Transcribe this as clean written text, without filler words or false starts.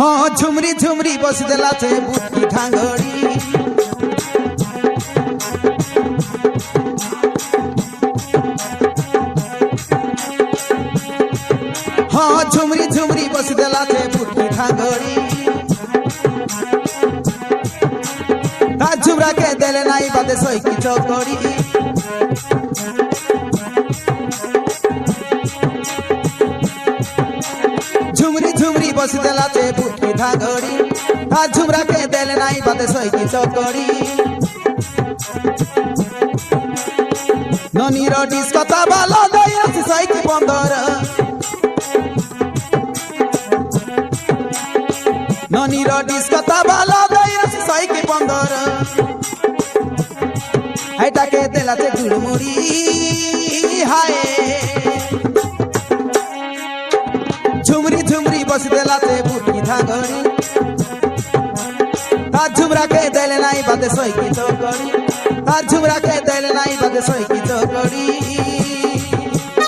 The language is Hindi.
हाँ झुमरी झुमरी बस देला छे बुटकी ठांगड़ी हाँ झुमरी झुमरी बस देला छे बुटकी ठांगड़ी झुमरा के देले नाई बादे सोई की चौकड़ी झुमरी झुमरी बस देला छे बुटकी ठांगड़ी झुमरा के देले नाई बादे सोई की चौकड़ी ननी रोडिस कथा बाला दया से सोई की बंदर ननी रोडिस कथा बाला दया से सोई की बंदर के देला छे झुड़मुड़ी हाय झुमरी झुमरी बस देला छे बुटकी ठांगड़ी झुमरा के देले नाई बादे सोई की चौकड़ी झुमरा के देले नाई बादे सोई की चौकड़ी